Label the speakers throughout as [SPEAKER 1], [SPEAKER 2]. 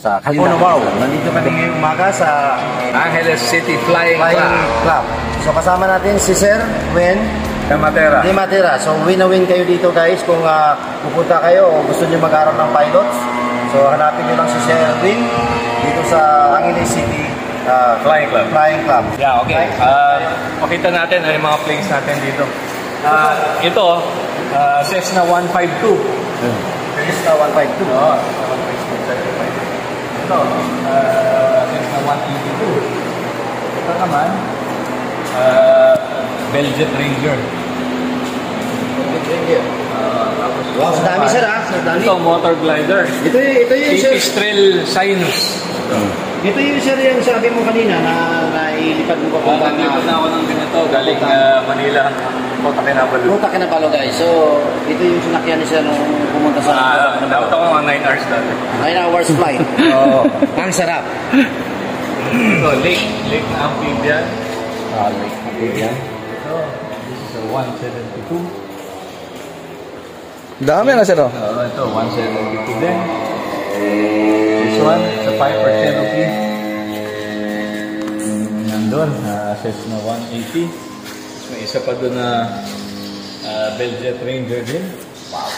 [SPEAKER 1] sa Kalina. Wow! Nandito kami ngayong umaga sa
[SPEAKER 2] Angeles City Flying Club.
[SPEAKER 1] So kasama natin si Sir Win
[SPEAKER 2] De Matera.
[SPEAKER 1] So win na win kayo dito guys kung pupunta kayo o gusto niyo mag-aral ng pilots. So hanapin niyo lang si Sir Win dito sa Angeles City
[SPEAKER 2] Flying Club. Yeah, okay. Pakita natin yung mga planes natin dito. Ito, Cessna 152.
[SPEAKER 1] Cessna 152.
[SPEAKER 2] Oo, ito, Cessna 182. Ito naman, Belgian Ranger.
[SPEAKER 1] Wow, sa dami sir
[SPEAKER 2] Ito, motor glider.
[SPEAKER 1] Ito yung sir.
[SPEAKER 2] Pipistrel Sinus.
[SPEAKER 1] Ito yung sir yung sabi mo kanina na nailipad mo pa
[SPEAKER 2] nandito na ako ng ganito, galing Manila. Punta
[SPEAKER 1] Kinabalu guys. So, ito yung sinakyan niya nung pumunta sa
[SPEAKER 2] Dapat ako mga 9 hours dati.
[SPEAKER 1] 9 hours flight. Oo. Ang sarap.
[SPEAKER 2] Ito, lake na amphibian.
[SPEAKER 1] Lake amphibian.
[SPEAKER 2] Ito, this is a 172.
[SPEAKER 3] Dami na sir.
[SPEAKER 2] Ito, 172 din. This one, the Piper Cherokee. Nandun, Cessna 180. May isa pa doon na Belgian Ranger din.
[SPEAKER 1] Wow.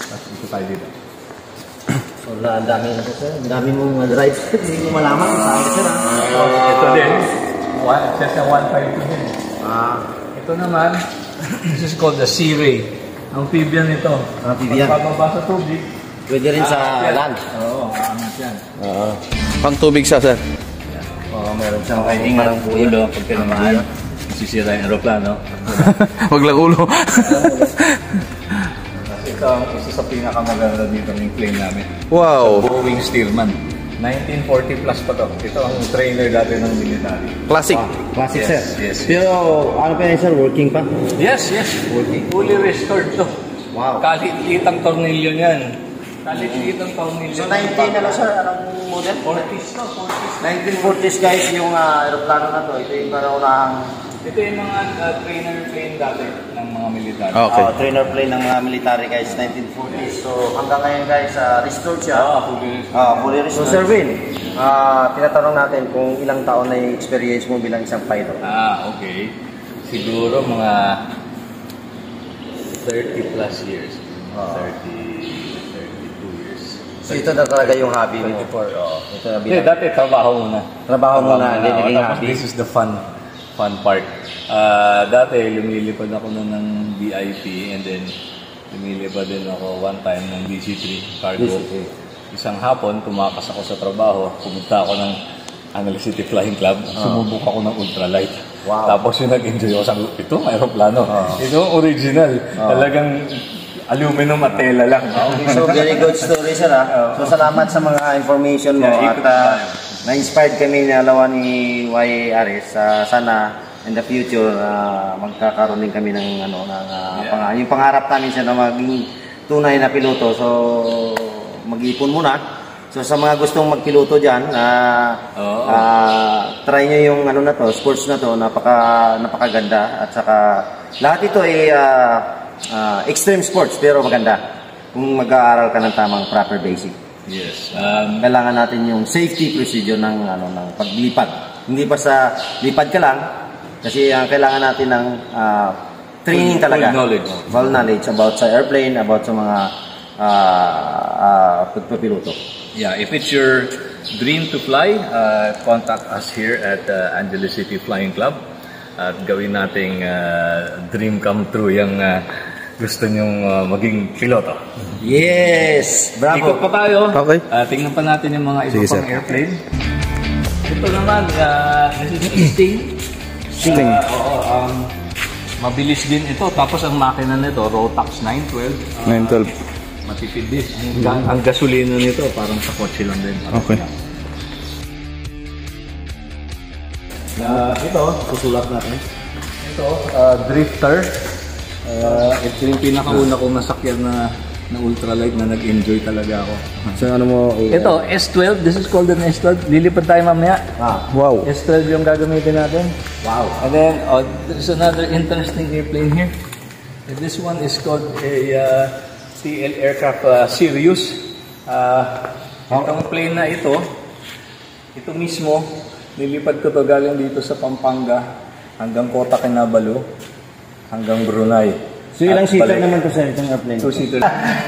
[SPEAKER 2] Tapos ito tayo dito.
[SPEAKER 1] So, ang dami na sir. Ang dami mong drive. Hindi mo malaman kung saan ka sir
[SPEAKER 2] Ito din, Cessna 152 din. Ito naman, this is called the Sea Ray. Amphibian ito.
[SPEAKER 1] Amphibian.
[SPEAKER 2] Pagpapabasa tubig.
[SPEAKER 1] Pwede rin sa land.
[SPEAKER 2] Oo, angat yan.
[SPEAKER 3] Pang tubig siya sir.
[SPEAKER 1] Oo, meron siyang
[SPEAKER 2] Ingat ang ulo pag tinamaan. Masisira yung aeroplano.
[SPEAKER 3] Wag lang ulo.
[SPEAKER 2] Ito ang isa sa pinakamaganda dito ng plane namin.
[SPEAKER 3] Wow.
[SPEAKER 2] Boeing Steelman. 1940 plus pa to. Ito ang trainer dati ng military.
[SPEAKER 3] Classic.
[SPEAKER 1] Classic
[SPEAKER 2] Yes,
[SPEAKER 1] sir.
[SPEAKER 2] yes.
[SPEAKER 1] Pero ano pa yan sir? Working pa?
[SPEAKER 2] Yes. Working. Fully restored to.
[SPEAKER 1] Wow.
[SPEAKER 2] Kalit-litang tornilyo niyan. Kalit-litang tornilyo.
[SPEAKER 1] So 19 ano sir? Anong model?
[SPEAKER 2] 40s to.
[SPEAKER 1] 1940s guys yung aeroplano na to. Ito yung parang
[SPEAKER 2] Ito yung mga trainer plane dati ng mga military.
[SPEAKER 3] Okay.
[SPEAKER 1] trainer plane ng mga military guys, 1940s. So hanggang ngayon guys, restored siya. Fully restored. So Sir Win, tinatanong natin kung ilang taon na yung experience mo bilang isang pilot.
[SPEAKER 2] Okay. Siguro mga 30 plus years. 32 years.
[SPEAKER 1] So ito na talaga yung hobby mo. Ito na bilang.
[SPEAKER 2] Dati trabaho muna.
[SPEAKER 1] Trabaho muna, hindi naging
[SPEAKER 2] tapos
[SPEAKER 1] hobby.
[SPEAKER 2] this is the fun part. Dati lumilipad ako na ng VIP and then lumilipad din ako one time ng DC-3 cargo. Isang hapon, tumakas ako sa trabaho, pumunta ako ng Angeles City Flying Club, sumubok ako ng ultralight.
[SPEAKER 1] Wow.
[SPEAKER 2] Tapos yung nag-enjoy ako sa itong aeroplano. Ito original. Talagang aluminum at tela lang.
[SPEAKER 1] Okay, so very good story sir So salamat sa mga information mo at na-inspired kami na alawan ni Y. Ares. Sana in the future magkakaroon din kami ng yung pangarap namin siya na maging tunay na piloto. So mag-ipon muna. So sa mga gustong magpiloto diyan, try niyo yung na to, sports na to, napakaganda at saka lahat ito ay extreme sports pero maganda kung mag-aaral ka ng tamang proper basic.
[SPEAKER 2] Yes.
[SPEAKER 1] Kailangan natin yung safety procedure ng paglipad. Hindi basta lipad ka lang kasi kailangan natin ng training talaga. Full knowledge about sa airplane, about sa mga pagpapiloto.
[SPEAKER 2] Yeah, if it's your dream to fly, contact us here at Angeles City Flying Club at gawin nating dream come true yung gusto nyong maging piloto.
[SPEAKER 1] Yes! Bravo!
[SPEAKER 2] Ikot pa tayo.
[SPEAKER 3] Okay.
[SPEAKER 2] Tingnan pa natin yung mga iba pang airplane. Ito naman, this is Sting. Mabilis din ito. Tapos ang makina nito, Rotax 912.
[SPEAKER 3] 912.
[SPEAKER 2] Matipid din. Ang gasolina nito, parang sa kotse lang din.
[SPEAKER 3] Okay.
[SPEAKER 1] Ito, susulat natin.
[SPEAKER 2] Ito, Drifter. Ito yung pinakauna kong nasakyan na ultralight na nag-enjoy talaga ako.
[SPEAKER 3] So ano mo?
[SPEAKER 2] Ito, S12. This is called an S12. Lilipad tayo mamaya.
[SPEAKER 3] Wow.
[SPEAKER 2] S12 yung gagamitin natin.
[SPEAKER 1] Wow.
[SPEAKER 2] And then, there's another interesting airplane here. And this one is called a TL aircraft Sirius. Itong plane na ito mismo, nilipad ko to galing dito sa Pampanga hanggang Kota Kinabalu, hanggang Brunei.
[SPEAKER 1] So ilang
[SPEAKER 2] At
[SPEAKER 1] seater
[SPEAKER 2] balik.
[SPEAKER 1] naman to sir, itong airplane?
[SPEAKER 2] 2-seater.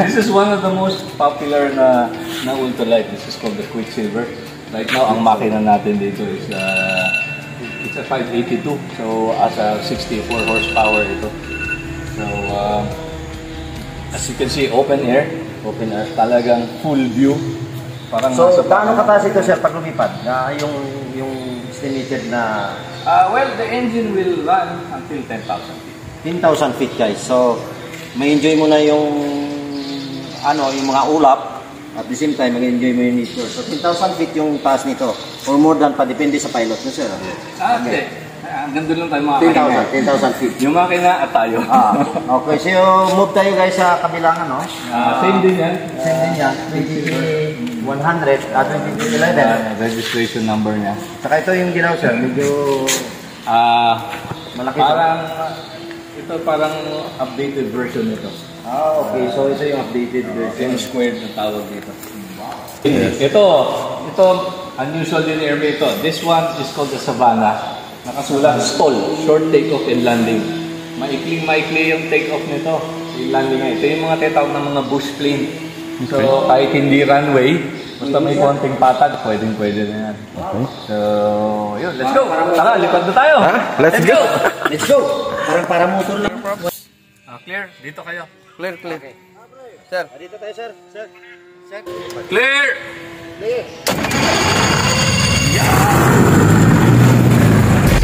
[SPEAKER 2] This is one of the most popular na ultralight. This is called the Quicksilver. Right now, ang makina natin dito is it's a 582. So, as a 64 horsepower ito. So, as you can see, open air. Open air. Talagang full view. Parang
[SPEAKER 1] So,
[SPEAKER 2] nasa
[SPEAKER 1] paano kataas ito sir pag lumipad? Yung estimated na
[SPEAKER 2] well, the engine will run until 10,000 feet.
[SPEAKER 1] 10,000 feet guys. So, may enjoy mo na yung mga ulap at the same time mag-enjoy mo yung nature. So, 10,000 feet yung taas nito or more than pa, depende sa pilot na sir.
[SPEAKER 2] Hindi. Hanggang doon lang tayo makakahinga.
[SPEAKER 1] 10,000 feet.
[SPEAKER 2] Yung makina at tayo.
[SPEAKER 1] Okay, so move tayo guys sa kabilang
[SPEAKER 2] Same din yan.
[SPEAKER 1] Same din yan. 20,100 at 20,11.
[SPEAKER 2] Registration number niya.
[SPEAKER 1] Saka ito yung ginaw sir, medyo malaki.
[SPEAKER 2] Parang updated version nito.
[SPEAKER 1] Okay. So ito yung updated version.
[SPEAKER 2] M-squared na tawag dito. Ito, unusual din airway ito. This one is called the Savannah. Nakasulat, stall, short takeoff and landing. Maikling-maikli yung takeoff nito. Yung landing nga. Ito yung mga tinatawag ng mga bush plane. So, kahit hindi runway, basta may konting patag, pwede na yan.
[SPEAKER 3] Okay.
[SPEAKER 2] So, yun, let's go! Tara, lipad na tayo!
[SPEAKER 3] Let's go!
[SPEAKER 1] Let's go! Parang para motor lang.
[SPEAKER 2] Clear, dito kayo.
[SPEAKER 3] Clear.
[SPEAKER 1] Okay. Sir. Dito tayo sir. Sir.
[SPEAKER 2] Clear!
[SPEAKER 1] Clear.